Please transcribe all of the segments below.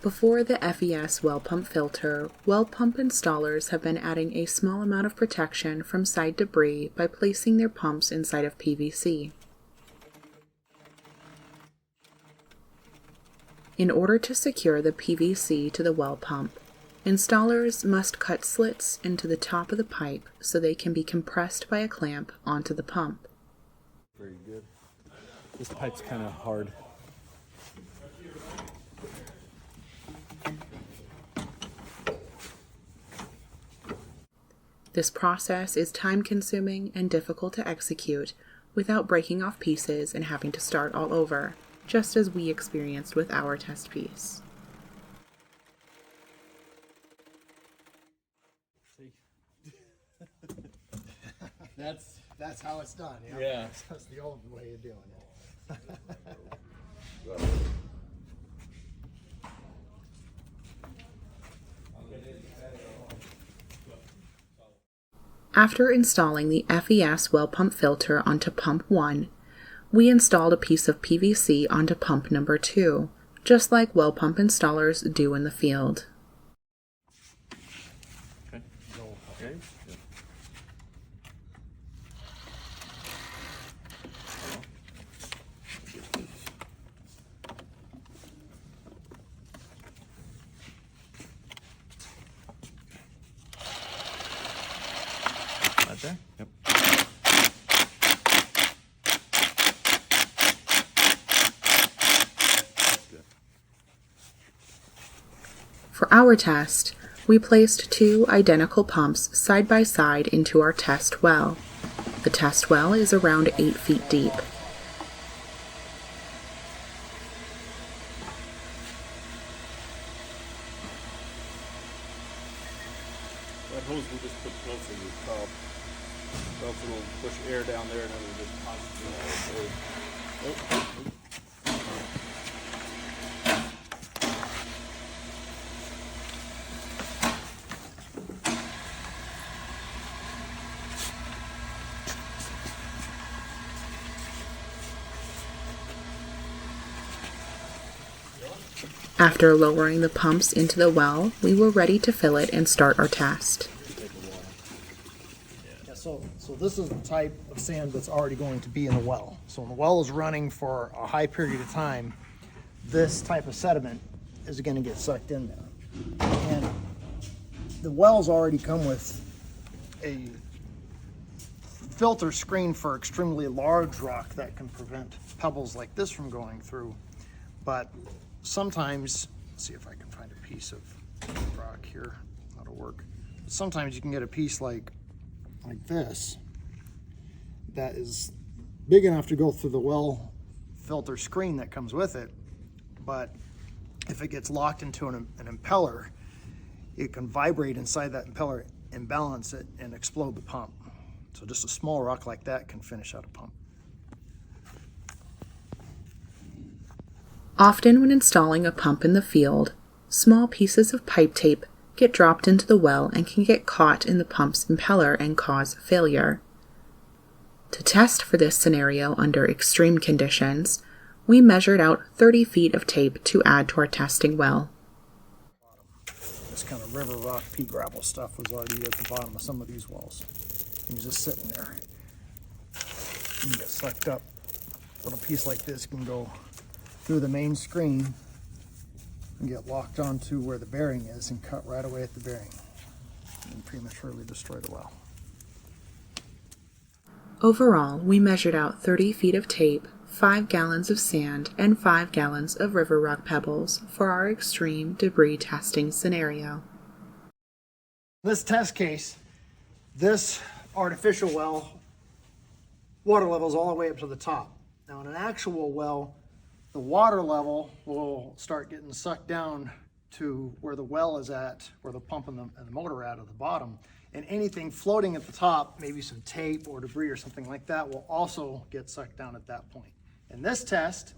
Before the FES Well Pump Filter, well pump installers have been adding a small amount of protection from side debris by placing their pumps inside of PVC. In order to secure the PVC to the well pump, installers must cut slits into the top of the pipe so they can be compressed by a clamp onto the pump. Very good. This pipe's kind of hard. This process is time-consuming and difficult to execute without breaking off pieces and having to start all over, just as we experienced with our test piece. That's how it's done. Yeah. That's the old way of doing it. After installing the FES Well Pump Filter onto Pump 1, we installed a piece of PVC onto Pump number 2, just like well pump installers do in the field. Okay. Okay. Yeah. Right there? Yep. For our test, we placed 2 identical pumps side by side into our test well. The test well is around 8 feet deep. That hose will just put close in the top. Else it'll push air down there and it'll just constantly. After lowering the pumps into the well, we were ready to fill it and start our test. Yeah, so this is the type of sand that's already going to be in the well. So when the well is running for a high period of time, this type of sediment is going to get sucked in there. And the wells already come with a filter screen for extremely large rock that can prevent pebbles like this from going through. But sometimes, let's see if I can find a piece of rock here, that'll work. Sometimes you can get a piece like this that is big enough to go through the well filter screen that comes with it, but if it gets locked into an impeller, it can vibrate inside that impeller, imbalance it, and explode the pump. So just a small rock like that can finish out a pump. Often when installing a pump in the field, small pieces of pipe tape get dropped into the well and can get caught in the pump's impeller and cause failure. To test for this scenario under extreme conditions, we measured out 30 feet of tape to add to our testing well. This kind of river rock pea gravel stuff was already at the bottom of some of these wells. And you're just sitting there. You get sucked up. A little piece like this can go through the main screen and get locked onto where the bearing is and cut right away at the bearing and prematurely destroy the well. Overall, we measured out 30 feet of tape, 5 gallons of sand, and 5 gallons of river rock pebbles for our extreme debris testing scenario. This test case, this artificial well, water level is all the way up to the top. Now in an actual well, the water level will start getting sucked down to where the well is at, where the pump and the motor are at the bottom. And anything floating at the top, maybe some tape or debris or something like that, will also get sucked down at that point. In this test,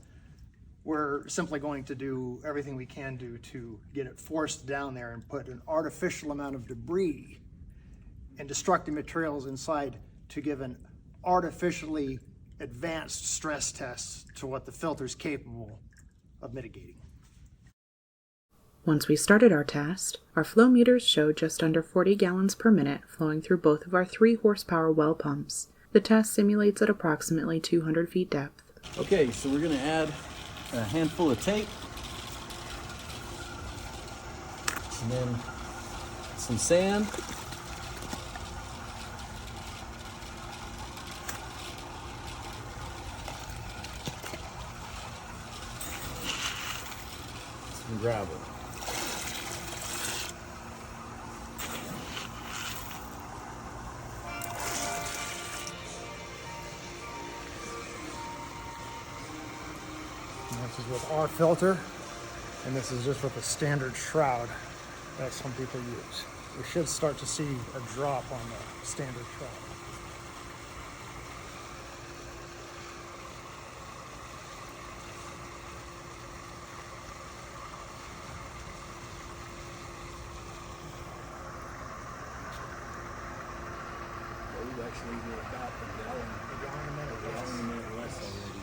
we're simply going to do everything we can do to get it forced down there and put an artificial amount of debris and destructive materials inside to give an artificially advanced stress test to what the filter is capable of mitigating. Once we started our test, our flow meters showed just under 40 gallons per minute flowing through both of our 3 horsepower well pumps. The test simulates at approximately 200 feet depth. Okay, so we're going to add a handful of tape. And then some sand. Some gravel. And this is with our filter, and this is just with a standard shroud that some people use. We should start to see a drop on the standard shroud. We've actually about a gallon a minute less already.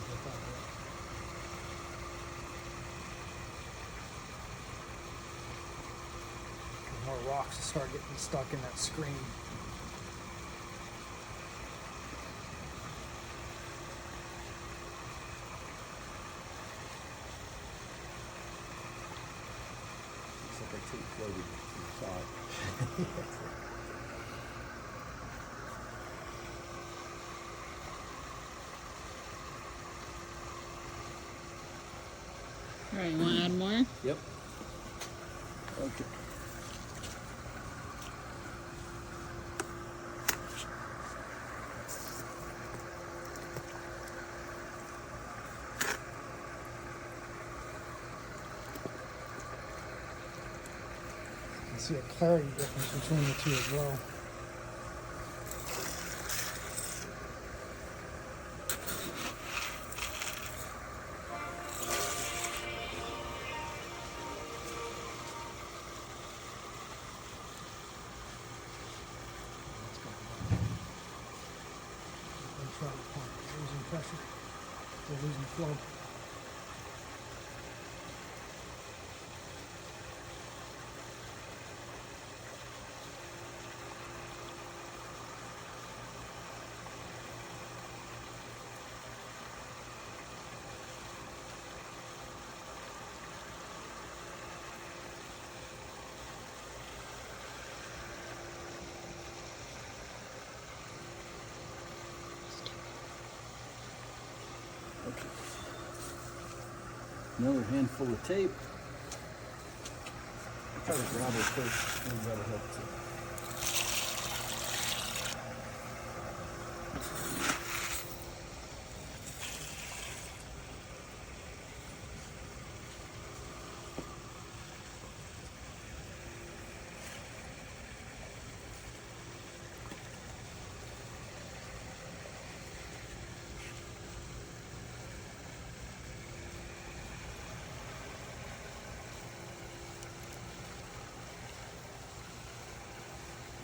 More rocks start getting stuck in that screen. Looks like our tape floated to the side. All right, you want to add more? Yep. Okay. You can see a clarity difference between the two as well. Losing pressure, they're losing flow. Okay. Another handful of tape. I'll try to grab it first, maybe that'll help too.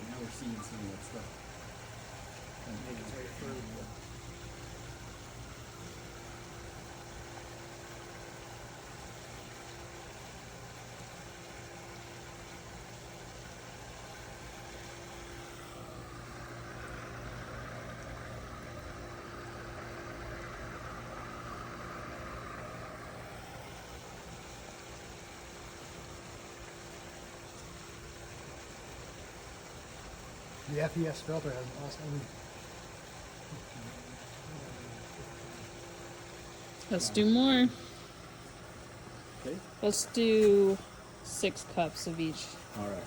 Now we're seeing some of that stuff. And maybe it's right further. The FES filter hasn't lost any. Let's do more. Okay. Let's do 6 cups of each. All right.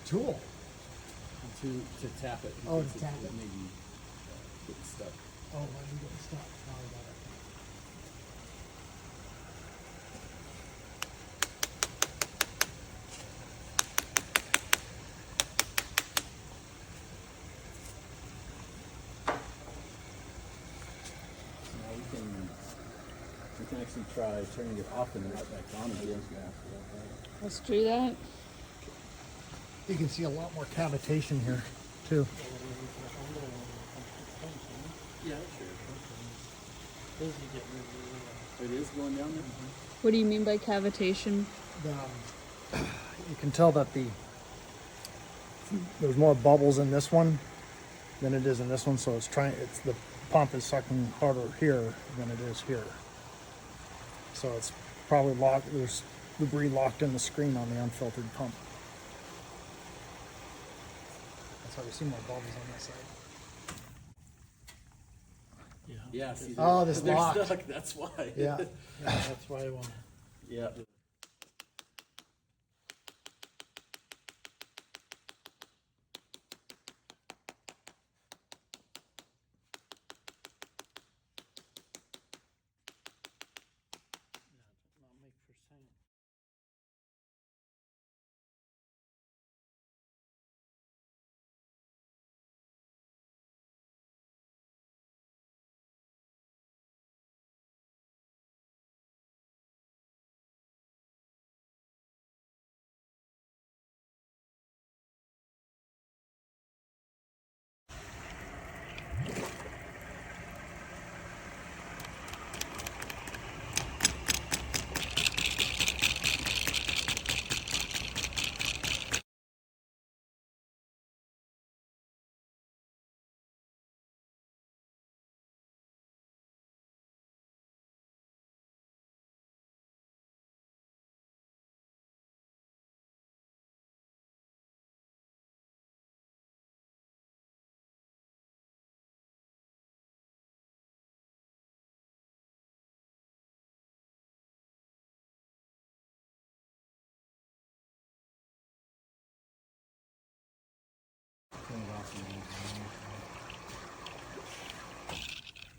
tool. To tap it. Oh, to tap it. Maybe get stuck. Oh, why are you getting stuck? Now I got it. Now we can actually try turning it off and right back on again. Let's do that. You can see a lot more cavitation here, too. Yeah, sure. It is going down there? What do you mean by cavitation? You can tell that there's more bubbles in this one than it is in this one, so the pump is sucking harder here than it is here. So it's probably locked. There's debris locked in the screen on the unfiltered pump. That's why we see more bubbles on this side. Yeah, see, Oh, this they're locked. stuck. That's why. Yeah, that's why I want. Yeah.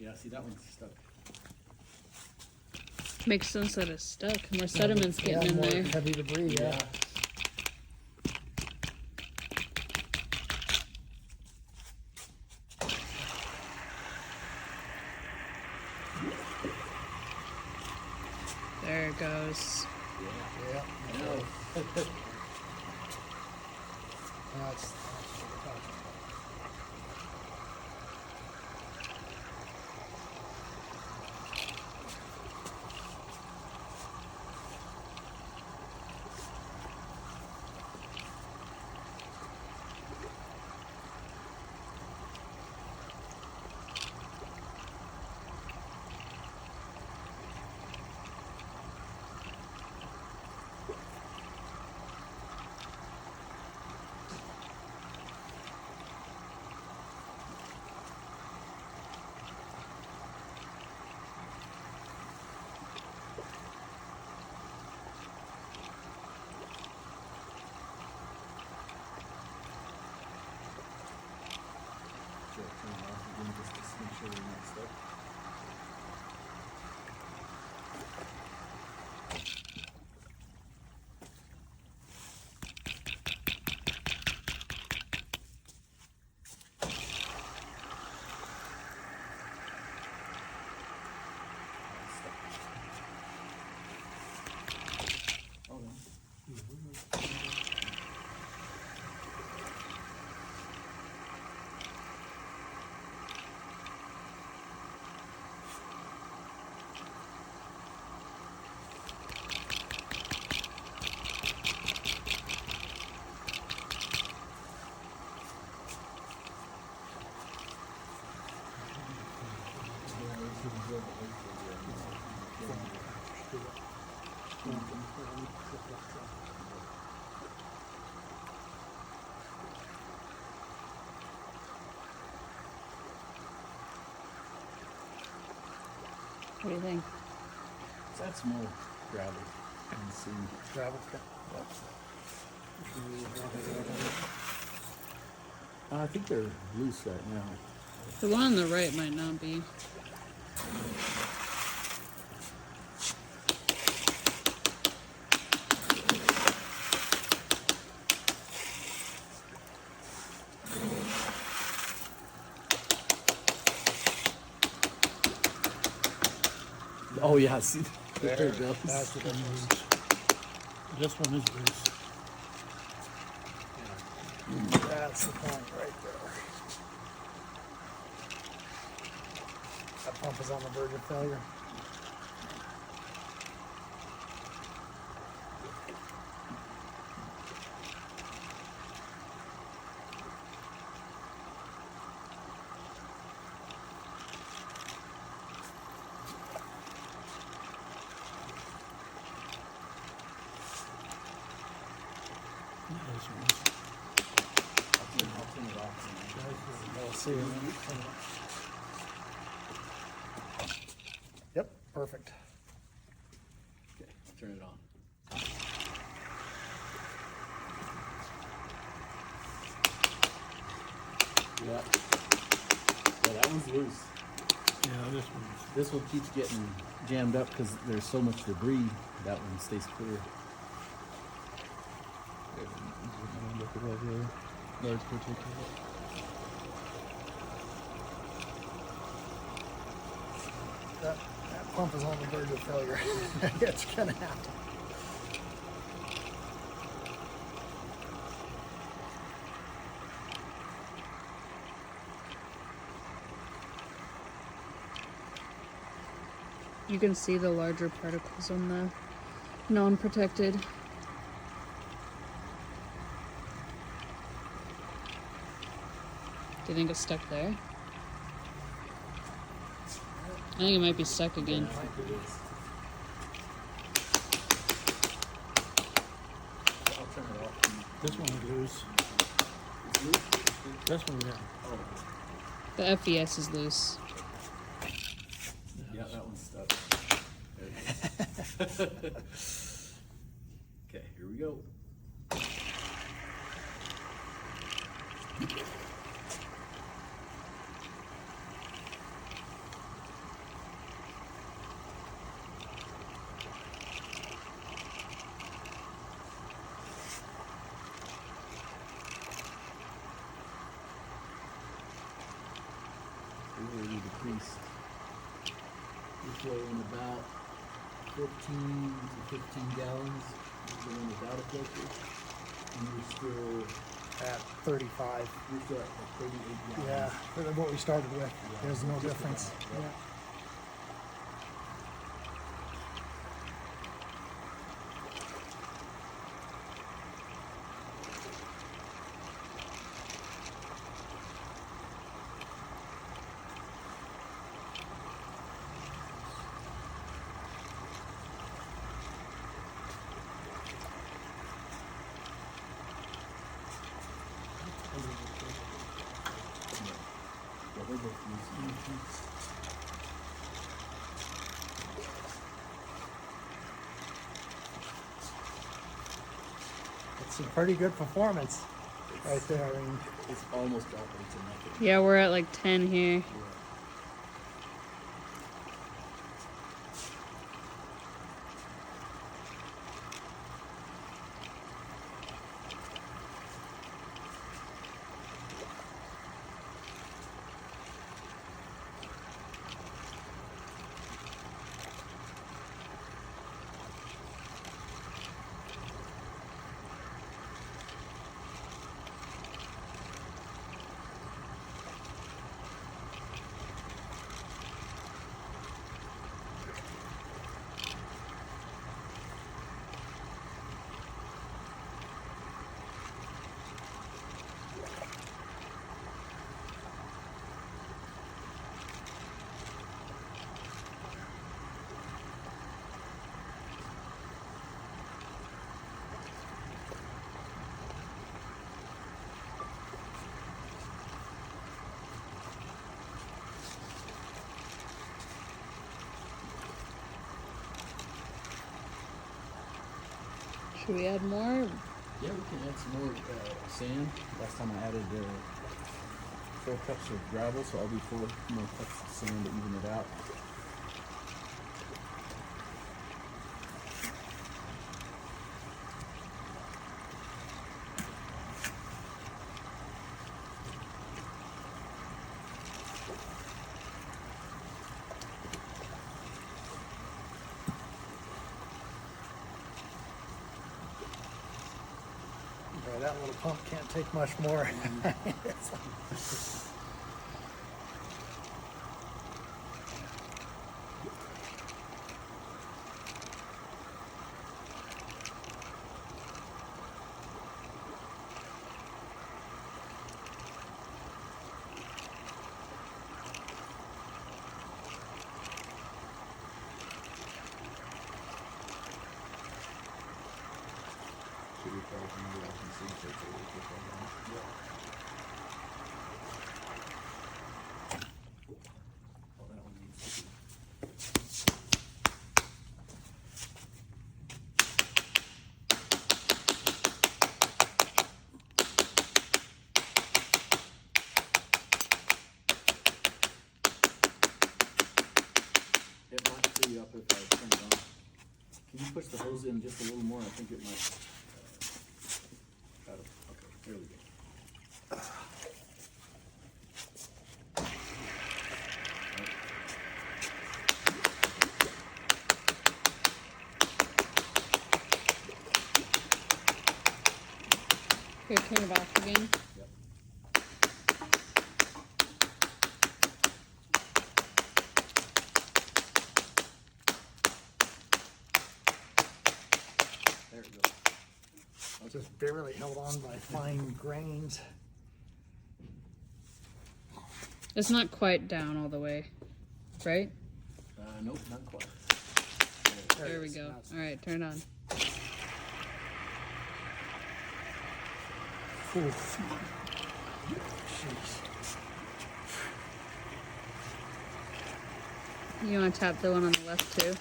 Yeah, see, that one's stuck. Makes sense that it's stuck. More sediment's getting in more there. heavy debris. Yeah. There it goes. Yeah. I know. That's Sure, turn it off again just to make sure they're not stuck. Oh, no. What do you think? Let's add some more gravel and see. gravel. I think they're loose right now. The one on the right might not be. Oh yeah, see, there it goes. That's the difference. This one is loose. That's the point right there. That pump is on the verge of failure. I'll turn it off. We'll see. Yep, perfect. Okay, I'll turn it on. Yeah. Yeah, that one's loose. Yeah, this one. This one keeps getting jammed up because there's so much debris. That one stays clear. Look at that here. Large particulate. That pump is on the verge of failure. It's gonna happen. You can see the larger particles on the non-protected. Do you think it's stuck there? I think it might be stuck again. I'll turn it off. This one is loose. It's loose? This one, yeah. Oh, The FES is loose. yeah, that one's stuck. There it is. Okay, here we go. We've already decreased. We're flowing about 14 to 15 gallons. We're going without a filter. And we're still At 35. We're still at like 38 gallons. Yeah, for what we started with. There's no just difference. about, Yeah. Yeah, they're both loose. It's a pretty good performance right there. I mean, It's almost dropping to nothing. Yeah, we're at like 10 here. Yeah. Should we add more? Yeah, we can add some more sand. Last time I added 4 cups of gravel, so I'll do 4 more cups of sand to even it out. Yeah, that little pump can't take much more. It might free up if I turn it on. Can you push the hose in just a little more? I think it might. Okay, there we go. Here, turn it off again. Yep. There it goes. Just barely held on by fine grains. It's not quite down all the way, right? Nope, not quite. There we go. All right, turn it on. Oof. Jeez. You want to tap the one on the left too?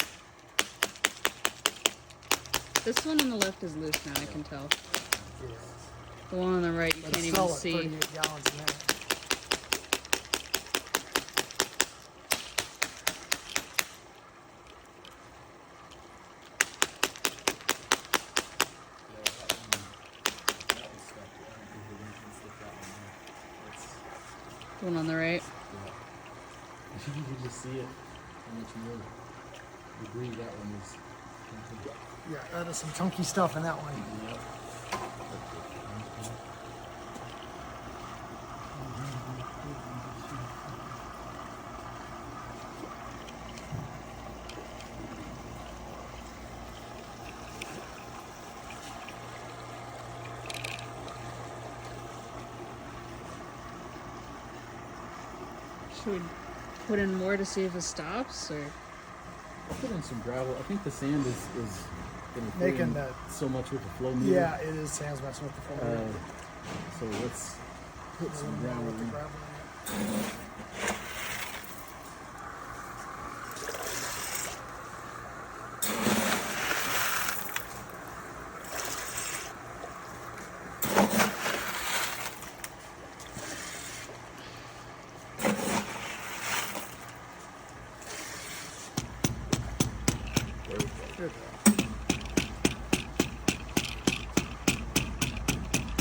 This one on the left is loose now, I can tell. Yeah. The one on the right, you Let's can't even sell it see. 38 gallons a minute. The one on the right. You can just see it. How much more debris that one is. Yeah, that is some chunky stuff in that one. Yep. Should we put in more to see if it stops, or? I'll put in some gravel. I think the sand is going to Making that. so much with the flow meter. Yeah, it is. Sam's messing with the phone. So let's put some gravel with the in. gravel in it. Good.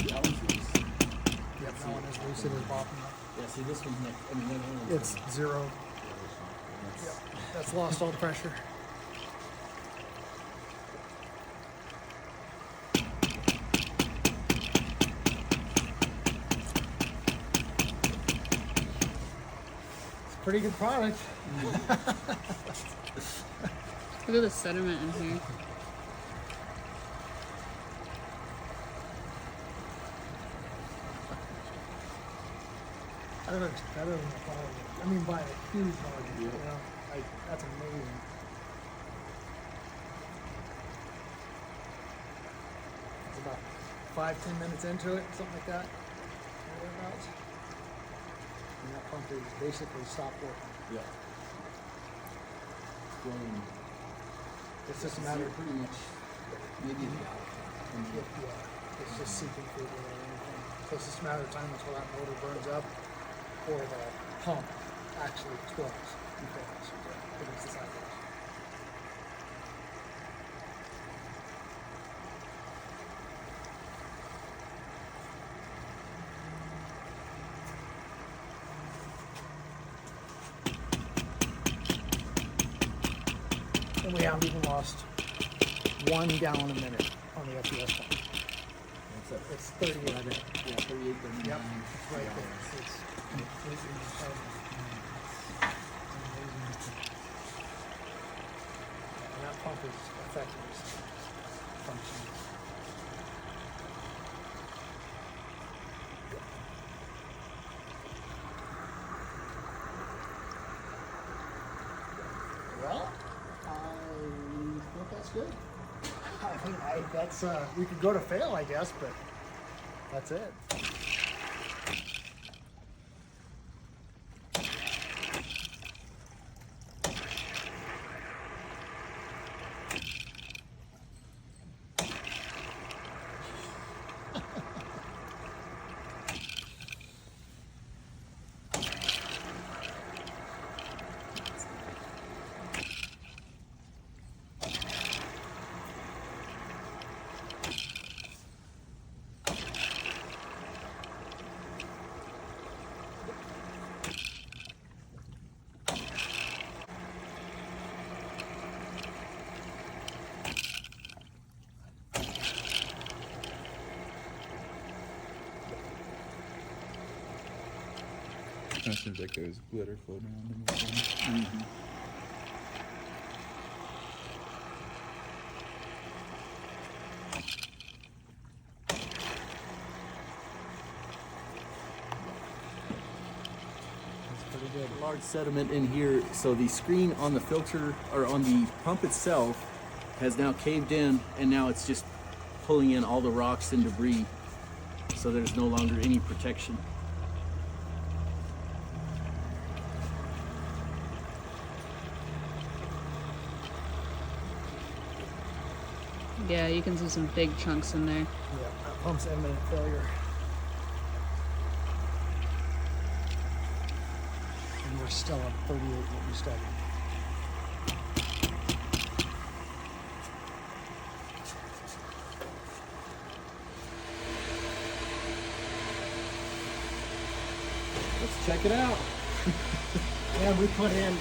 That one's loose. Yep, that one is loose. It is popping up. Yeah, see this one's next. I mean, that one is. It's zero. Yep, that's lost all the pressure. It's a pretty good product. Look at the sediment in here. I think it's better than the quality. I mean, by a huge margin. You know, that's amazing. It's about 5-10 minutes into it, something like that. Thereabouts. And that pump is basically stopped working. Yeah. Flowing. It's just a matter of pretty much maybe. yeah, it's it's just seeping through there or anything. So it's just a matter of time until that motor burns up or the pump actually explodes and fails. It is the cycle. And we haven't even lost 1 gallon a minute on the FES pump. It's 38. Yeah, 38. Yep, it's right there. It's completely and that pump is effectively functioning. Well, I think that's good. I mean, that's we could go to fail, I guess, but that's it. Kind of seems like there's glitter floating around in this one. That's pretty good. Large sediment in here, so the screen on the filter or on the pump itself has now caved in, and now it's just pulling in all the rocks and debris, so there's no longer any protection. Yeah, you can see some big chunks in there. Yeah, that pump's imminent failure. And we're still at 38 what we studied. Let's check it out. And we put in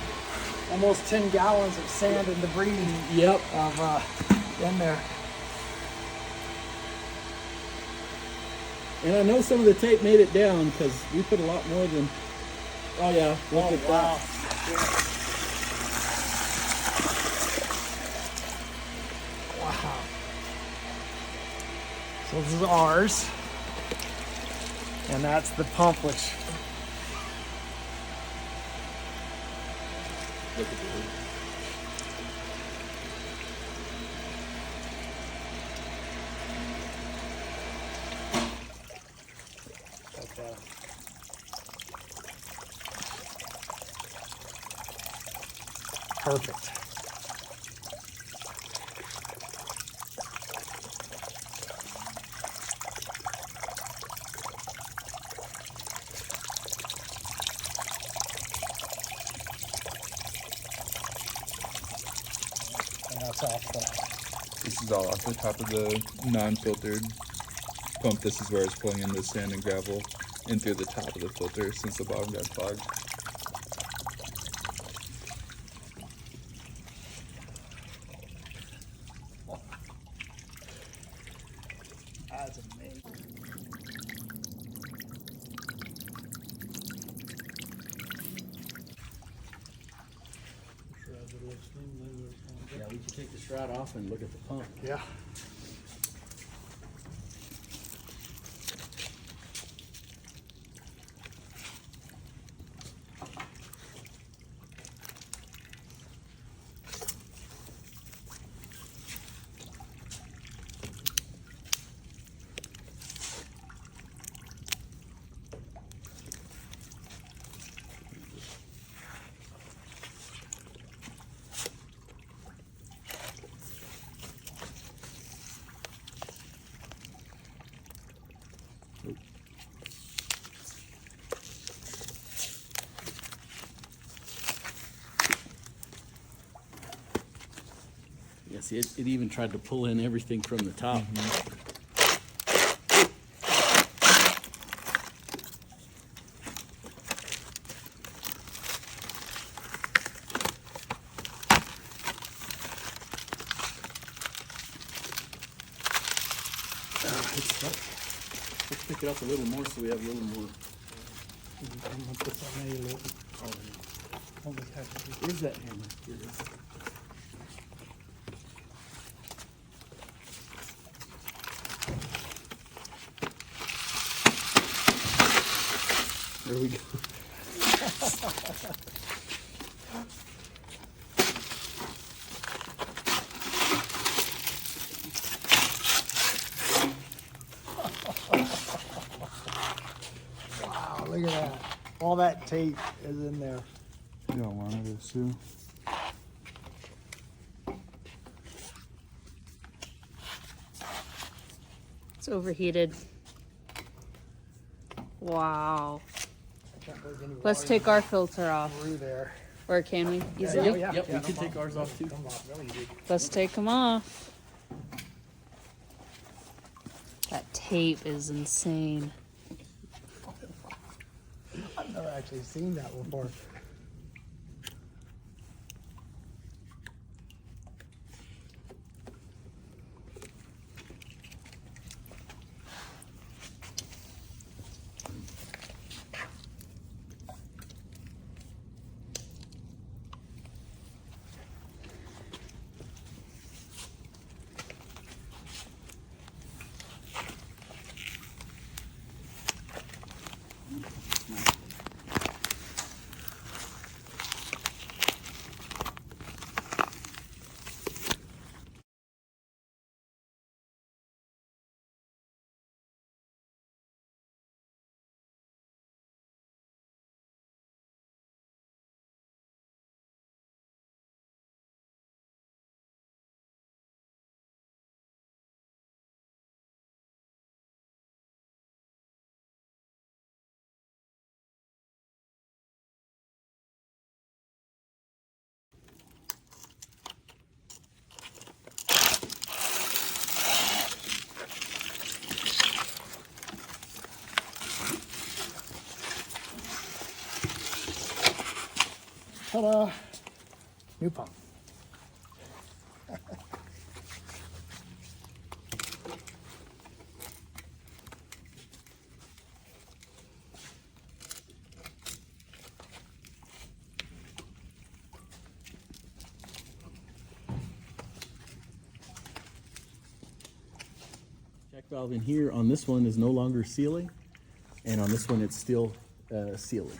almost 10 gallons of sand and debris Yep. in there. And I know some of the tape made it down because we put a lot more than. Oh yeah, look at Wow. that. Wow. So this is ours. And that's the pump, which Look at that. okay. Perfect. And that's off the This is all off the top of the non-filtered pump. This is where it's pulling in the sand and gravel in through the top of the filter since the bottom got clogged. That's amazing. Yeah, we should take the shroud off and look at the pump. Yeah. Yeah, see, it even tried to pull in everything from the top. It's stuck. Let's pick it up a little more so we have a little more. Where's that hammer? Here it is. There we go. Wow, look at that. All that tape is in there. You don't want it to sue. It's overheated. Wow. I can't believe any Let's water take our filter off. through there. Or can we? Easy? Yeah, Yep, yeah, yep, yeah, we no can take problem. ours off too. Come off real easy. Let's take them off. That tape is insane. I've never actually seen that before. Ta-da! New pump. Check valve in here on this one is no longer sealing, and on this one it's still sealing.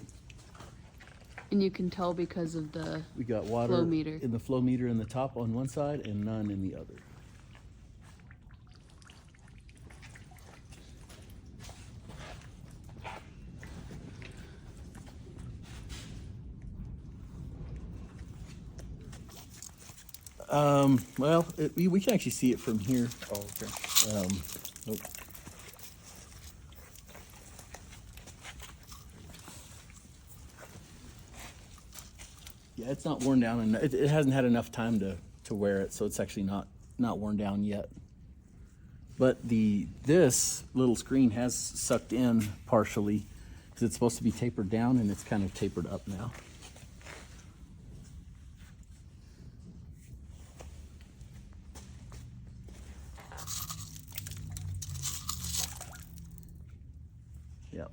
And you can tell because of the We got water flow meter. in the flow meter in the top on one side and none in the other. Well, we can actually see it from here. Oh, okay. Nope. Yeah, it's not worn down, and it hasn't had enough time to wear it, so it's actually not worn down yet. But this little screen has sucked in partially because it's supposed to be tapered down, and it's kind of tapered up now. Yep.